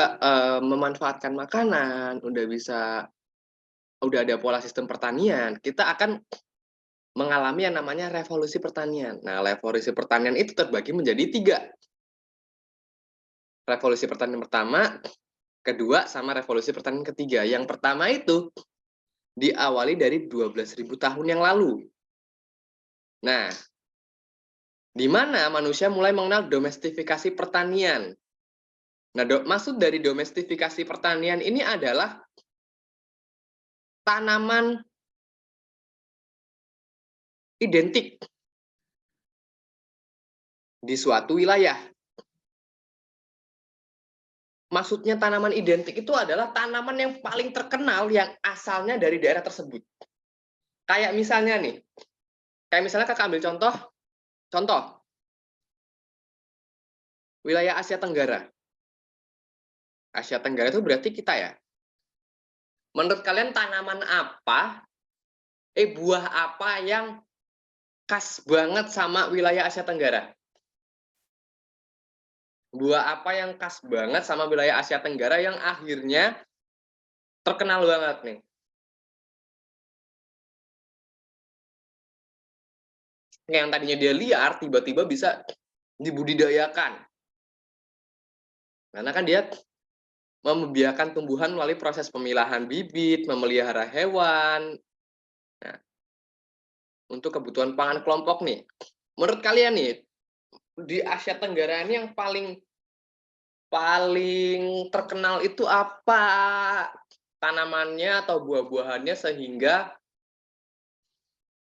memanfaatkan makanan, udah ada pola sistem pertanian, kita akan mengalami yang namanya revolusi pertanian. Nah, revolusi pertanian itu terbagi menjadi 3. Revolusi pertanian pertama, kedua, sama revolusi pertanian ketiga. Yang pertama itu diawali dari 12.000 tahun yang lalu. Nah, di mana manusia mulai mengenal domestifikasi pertanian. Nah, maksud dari domestifikasi pertanian ini adalah tanaman identik di suatu wilayah. Maksudnya tanaman identik itu adalah tanaman yang paling terkenal yang asalnya dari daerah tersebut. Kayak misalnya Kakak ambil contoh wilayah Asia Tenggara. Asia Tenggara itu berarti kita ya. Menurut kalian buah apa yang khas banget sama wilayah Asia Tenggara? Buah apa yang khas banget sama wilayah Asia Tenggara yang akhirnya terkenal banget nih? Yang tadinya dia liar, tiba-tiba bisa dibudidayakan. Karena kan dia membiarkan tumbuhan melalui proses pemilahan bibit, memelihara hewan. Nah, untuk kebutuhan pangan kelompok nih. Menurut kalian nih, di Asia Tenggara ini yang paling paling terkenal itu apa tanamannya atau buah-buahannya sehingga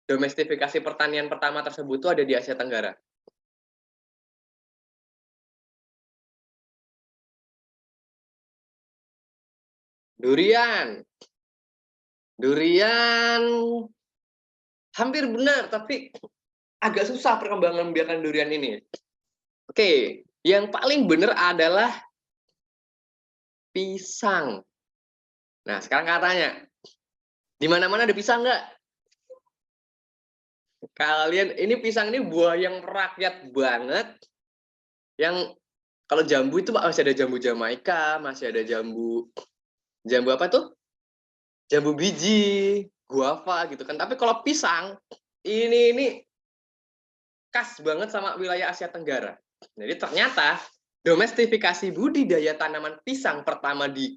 domestifikasi pertanian pertama tersebut itu ada di Asia Tenggara? Durian. Durian hampir benar, tapi agak susah perkembangan membiarkan durian ini. Oke, yang paling benar adalah pisang. Nah, sekarang katanya, di mana-mana ada pisang nggak? Kalian, ini pisang ini buah yang rakyat banget, yang kalau jambu itu masih ada jambu Jamaika, masih ada jambu jambu apa tuh? Jambu biji, guava gitu kan. Tapi kalau pisang, ini khas banget sama wilayah Asia Tenggara. Jadi ternyata domestifikasi budidaya tanaman pisang pertama di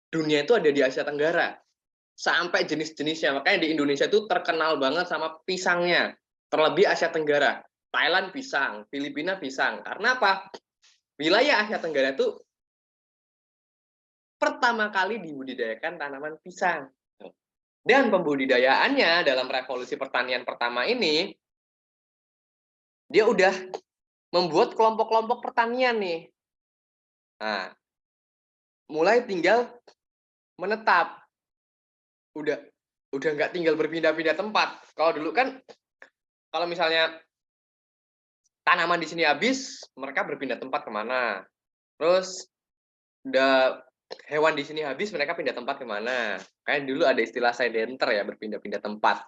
dunia itu ada di Asia Tenggara. Sampai jenis-jenisnya. Makanya di Indonesia itu terkenal banget sama pisangnya. Terlebih Asia Tenggara. Thailand pisang, Filipina pisang. Karena apa? Wilayah Asia Tenggara itu pertama kali dibudidayakan tanaman pisang. Dan pembudidayaannya dalam revolusi pertanian pertama ini, dia udah membuat kelompok-kelompok pertanian nih. Nah, mulai tinggal menetap. Udah nggak tinggal berpindah-pindah tempat. Kalau dulu kan, kalau misalnya tanaman di sini habis, mereka berpindah tempat kemana. Terus udah hewan di sini habis, mereka pindah tempat kemana. Kayak dulu ada istilah sedenter ya, berpindah-pindah tempat.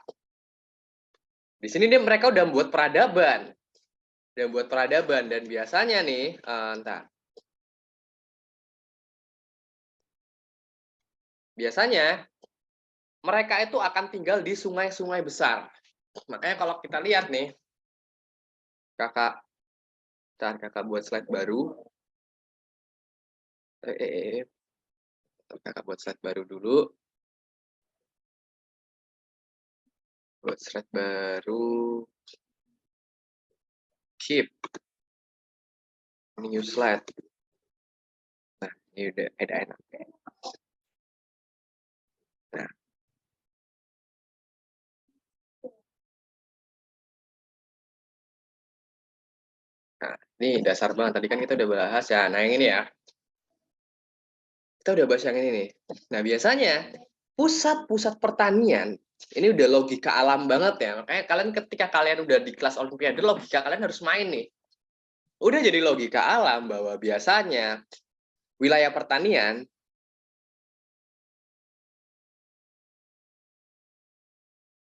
Di sini nih mereka udah membuat peradaban. Dan biasanya nih, biasanya mereka itu akan tinggal di sungai-sungai besar. Makanya kalau kita lihat nih, kakak buat slide baru. Kakak buat slide baru dulu. Buat slide baru. Keep. New slide. Nah, ini udah ada enak. Nah. Nah, ini dasar banget. Tadi kan kita udah bahas ya. Nah, yang ini ya. Kita udah bahas yang ini nih. Nah, biasanya pusat-pusat pertanian ini udah logika alam banget ya. Makanya kalian ketika kalian udah di kelas olimpiade, logika kalian harus main nih. Udah jadi logika alam bahwa biasanya wilayah pertanian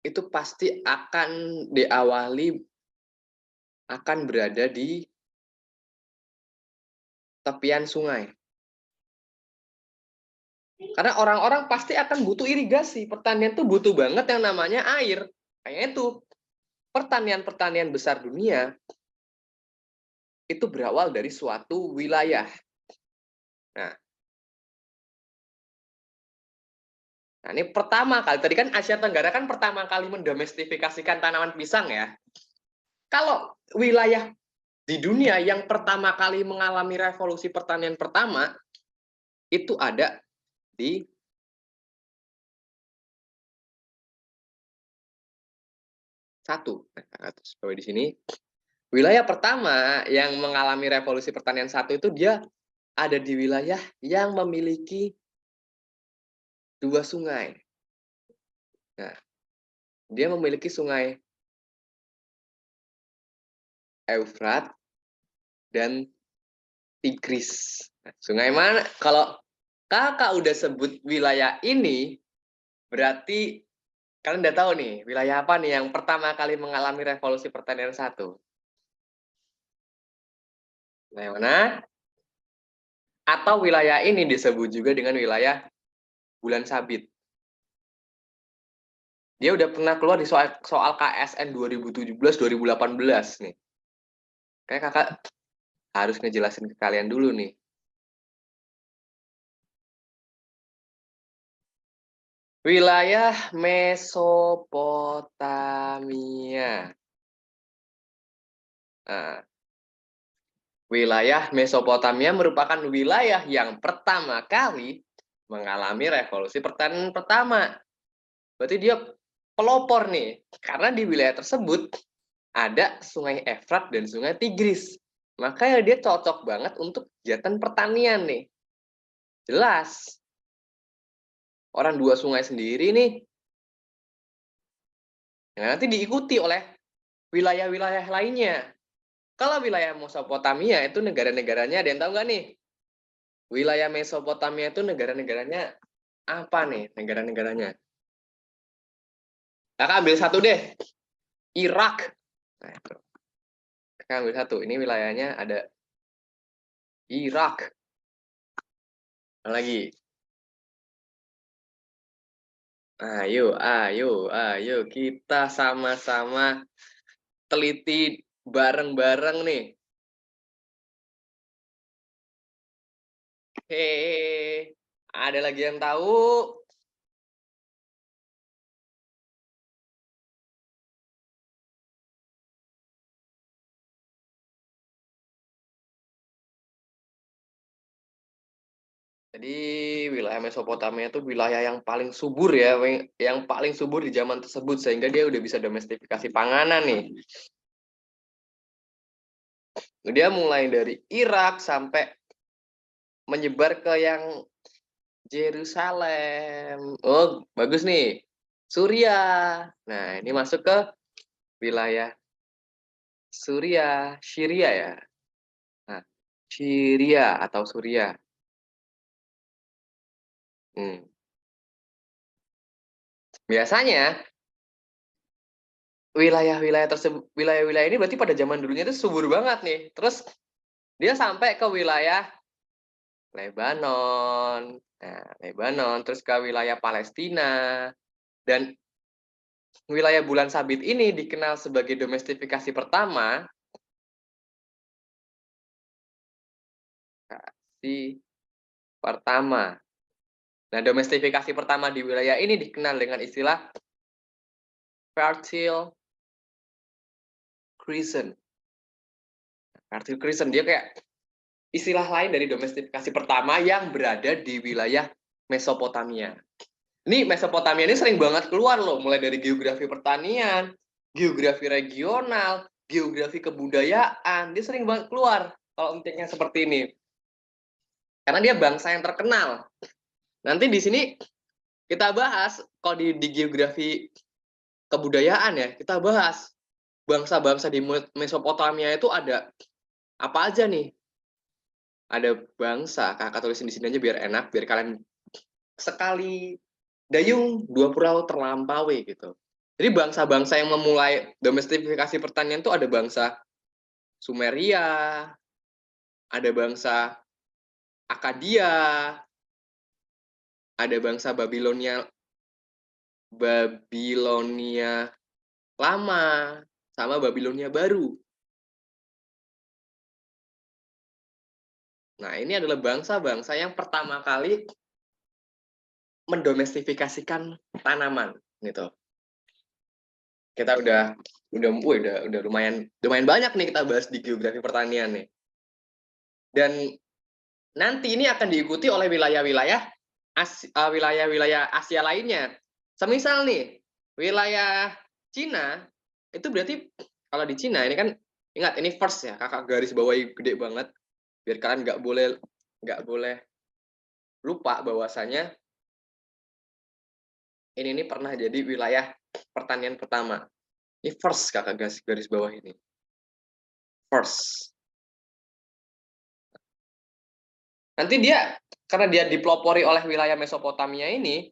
itu pasti akan diawali akan berada di tepian sungai. Karena orang-orang pasti akan butuh irigasi. Pertanian tuh butuh banget yang namanya air. Kayak itu. Pertanian-pertanian besar dunia itu berawal dari suatu wilayah. Nah, ini pertama kali. Tadi kan Asia Tenggara kan pertama kali mendomestifikasikan tanaman pisang ya. Kalau wilayah di dunia yang pertama kali mengalami revolusi pertanian pertama, itu ada di satu. Nah, di sini. Wilayah pertama yang mengalami revolusi pertanian satu itu dia ada di wilayah yang memiliki 2 sungai. Nah, dia memiliki sungai Eufrat dan Tigris. Nah, sungai mana? Kalau kakak udah sebut wilayah ini, berarti kalian udah tahu nih, wilayah apa nih yang pertama kali mengalami revolusi pertanian satu? Wilayah mana? Atau wilayah ini disebut juga dengan wilayah bulan sabit. Dia udah pernah keluar di soal KSN 2017-2018 nih. Kayak kakak harus ngejelasin ke kalian dulu nih. Wilayah Mesopotamia. Nah, wilayah Mesopotamia merupakan wilayah yang pertama kali mengalami revolusi pertanian pertama. Berarti dia pelopor nih, karena di wilayah tersebut ada Sungai Efrat dan Sungai Tigris. Makanya dia cocok banget untuk kegiatan pertanian nih. Jelas, orang dua sungai sendiri nih, yang nanti diikuti oleh wilayah-wilayah lainnya. Kalau wilayah Mesopotamia itu negara-negaranya, ada yang tahu nggak nih? Wilayah Mesopotamia itu negara-negaranya apa nih negara-negaranya? Kakak ambil satu deh, Irak. Nah, itu. Kakak ambil satu, ini wilayahnya ada Irak. Lagi. Ayo, ayo, ayo, kita sama-sama teliti bareng-bareng nih. Hehehe, ada lagi yang tahu? Jadi wilayah Mesopotamia itu wilayah yang paling subur ya, yang paling subur di zaman tersebut sehingga dia udah bisa domestifikasi panganan nih. Dia mulai dari Irak sampai menyebar ke yang Yerusalem. Oh, bagus nih. Suriah. Nah, ini masuk ke wilayah Suriah, Syria ya. Nah, Syria atau Suriah. Hmm. Biasanya wilayah-wilayah tersebut, wilayah-wilayah ini berarti pada zaman dulunya itu subur banget nih. Terus dia sampai ke wilayah Lebanon. Nah, Lebanon, terus ke wilayah Palestina. Dan wilayah bulan sabit ini dikenal sebagai domestifikasi pertama. Si pertama. Nah, domestifikasi pertama di wilayah ini dikenal dengan istilah Fertile Crescent. Fertile Crescent, dia kayak istilah lain dari domestifikasi pertama yang berada di wilayah Mesopotamia. Ini Mesopotamia ini sering banget keluar loh, mulai dari geografi pertanian, geografi regional, geografi kebudayaan, dia sering banget keluar kalau untuknya seperti ini. Karena dia bangsa yang terkenal. Nanti di sini kita bahas, kalau di geografi kebudayaan ya, kita bahas bangsa-bangsa di Mesopotamia itu ada apa aja nih? Ada bangsa, kakak tulisin di sini aja biar enak, biar kalian sekali dayung dua pulau terlampaui gitu. Jadi bangsa-bangsa yang memulai domestifikasi pertanian itu ada bangsa Sumeria, ada bangsa Akadia, ada bangsa Babilonia Babilonia lama, sama Babilonia baru. Nah, ini adalah bangsa-bangsa yang pertama kali mendomestifikasikan tanaman gitu. Kita udah lumayan banyak nih kita bahas di geografi pertanian nih. Dan nanti ini akan diikuti oleh wilayah-wilayah Asia lainnya. Semisal nih, wilayah Cina itu berarti kalau di Cina ini kan ingat ini first ya, kakak garis bawahi gede banget biar kalian nggak boleh lupa bahwasanya ini pernah jadi wilayah pertanian pertama. Ini first kakak garis bawah ini. First. Nanti dia karena dia dipelopori oleh wilayah Mesopotamia ini,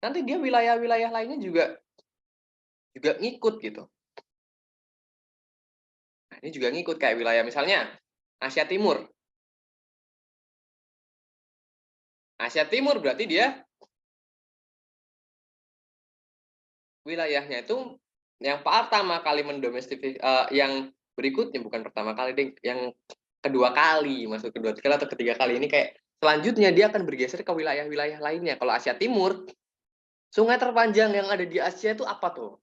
nanti dia wilayah-wilayah lainnya juga ngikut gitu. Nah, ini juga ngikut kayak wilayah misalnya Asia Timur. Asia Timur berarti dia wilayahnya itu yang pertama kali yang berikutnya bukan pertama kali deh, yang kedua kali, masuk kedua kali atau ketiga kali ini kayak selanjutnya dia akan bergeser ke wilayah-wilayah lainnya. Kalau Asia Timur Sungai terpanjang yang ada di Asia itu apa tuh?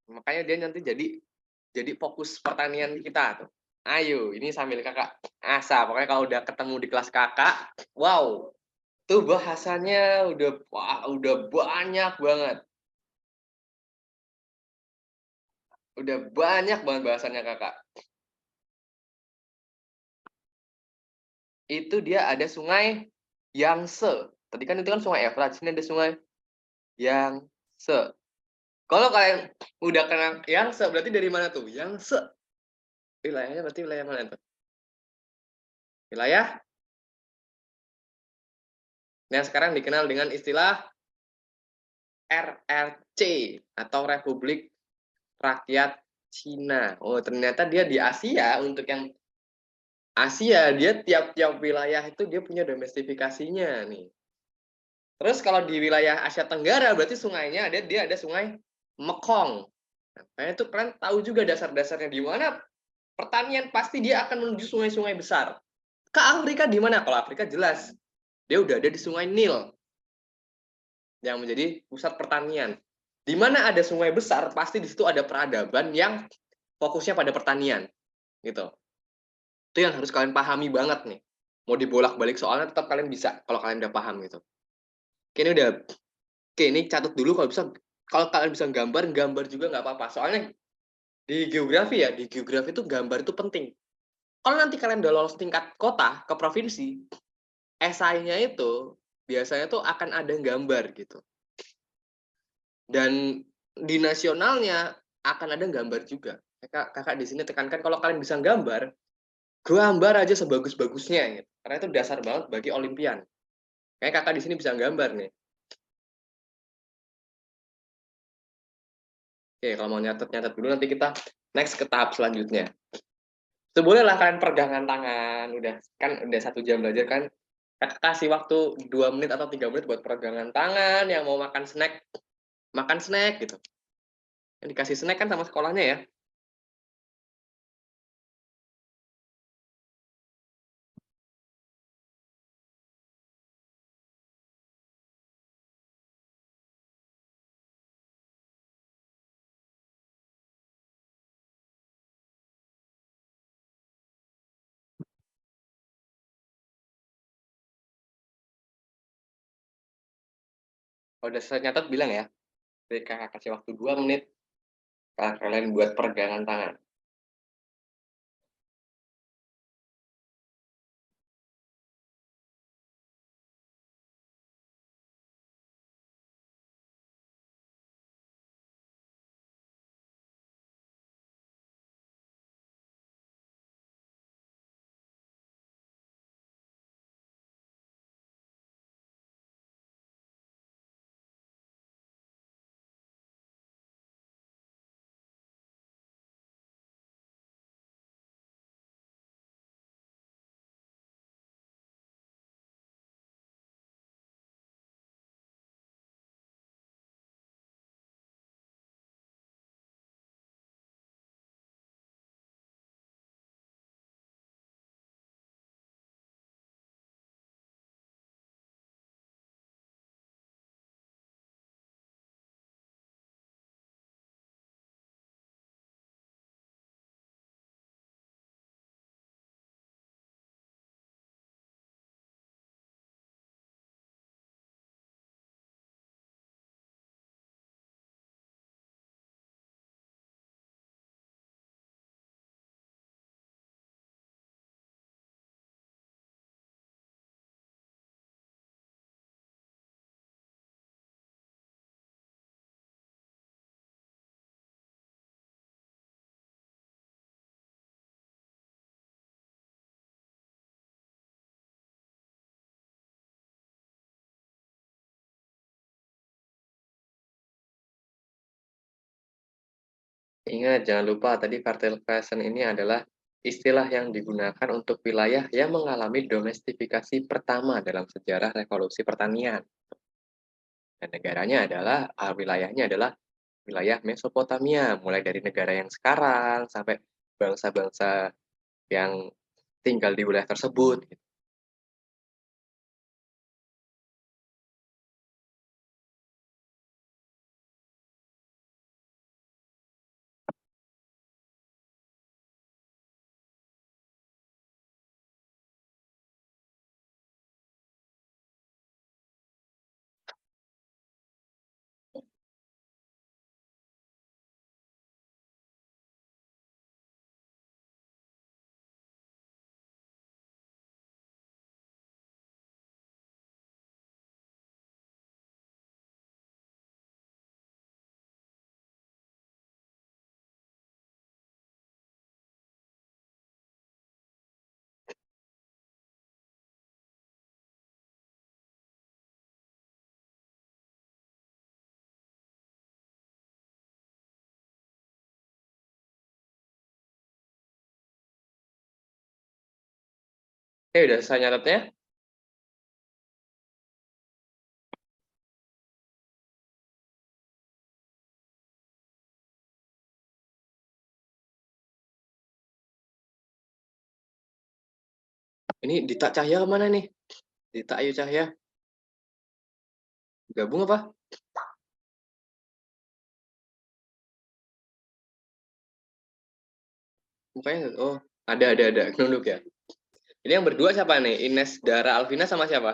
Makanya dia nanti jadi fokus pertanian kita tuh. Ayo, ini sambil Kakak asah, pokoknya kalau udah ketemu di kelas Kakak, wow, tuh bahasanya udah wah, udah banyak banget. Udah banyak banget bahasannya Kakak. Itu dia ada sungai Yangtze. Tadi kan itu kan sungai Efrat, sini ada sungai Yangtze. Kalau kalian udah kenal Yangtze, berarti dari mana tuh? Yangtze, wilayahnya berarti wilayah mana tuh? Wilayah yang sekarang dikenal dengan istilah RRC atau Republik Rakyat Cina. Oh, ternyata dia di Asia. Untuk yang Asia, dia tiap-tiap wilayah itu dia punya domestifikasinya nih. Terus kalau di wilayah Asia Tenggara berarti sungainya dia ada sungai Mekong. Nah, itu kalian tahu juga dasar-dasarnya di mana pertanian pasti dia akan menuju sungai-sungai besar. Ke Afrika di mana? Kalau Afrika jelas dia udah ada di Sungai Nil yang menjadi pusat pertanian. Di mana ada sungai besar, pasti di situ ada peradaban yang fokusnya pada pertanian, gitu. Itu yang harus kalian pahami banget nih. Mau dibolak-balik soalnya tetap kalian bisa kalau kalian udah paham gitu. Oke, ini catat dulu kalau kalian bisa gambar, gambar juga nggak apa-apa. Soalnya di geografi itu gambar itu penting. Kalau nanti kalian udah lolos tingkat kota ke provinsi, esainya itu biasanya tuh akan ada gambar gitu. Dan di nasionalnya akan ada gambar juga. Kakak di sini tekankan kalau kalian bisa gambar, gambar aja sebagus-bagusnya gitu. Karena itu dasar banget bagi olimpian. Kayak kakak di sini bisa gambar nih. Oke, kalau mau nyatet-nyatet dulu nanti kita next ke tahap selanjutnya. Bolehlah kalian pergangan tangan, udah 1 jam belajar kan. Kakak kasih waktu 2 menit atau 3 menit buat peregangan tangan, yang mau makan snack gitu. Yang dikasih snack kan sama sekolahnya ya. Kalau udah selesai nyatet bilang ya. Jadi kakak kasih waktu 2 menit, kalian buat peregangan tangan. Ingat, jangan lupa tadi fertilization ini adalah istilah yang digunakan untuk wilayah yang mengalami domestifikasi pertama dalam sejarah revolusi pertanian. Dan wilayahnya adalah wilayah Mesopotamia, mulai dari negara yang sekarang sampai bangsa-bangsa yang tinggal di wilayah tersebut. Oke, udah selesai nyatetnya? Ini Dita Cahya kemana nih? Dita Ayu Cahya. Gabung apa? Mukanya oh, ada. Nunduk ya. Ini yang berdua siapa nih? Ines Dara Alvina sama siapa?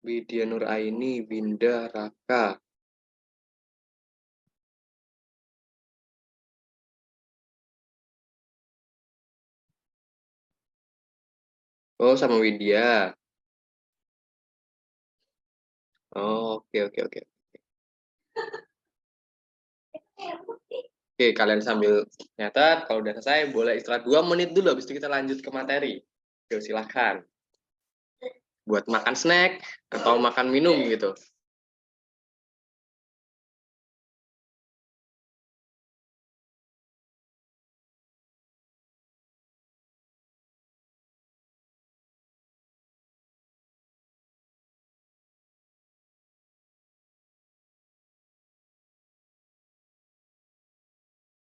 Widya Nuraini, Winda, Raka. Oh, sama Widya. Oh, oke. Oke, kalian sambil nyatat. Kalau udah selesai, boleh istirahat 2 menit dulu. Habis itu kita lanjut ke materi. Oke, silahkan. Buat makan snack atau makan minum gitu.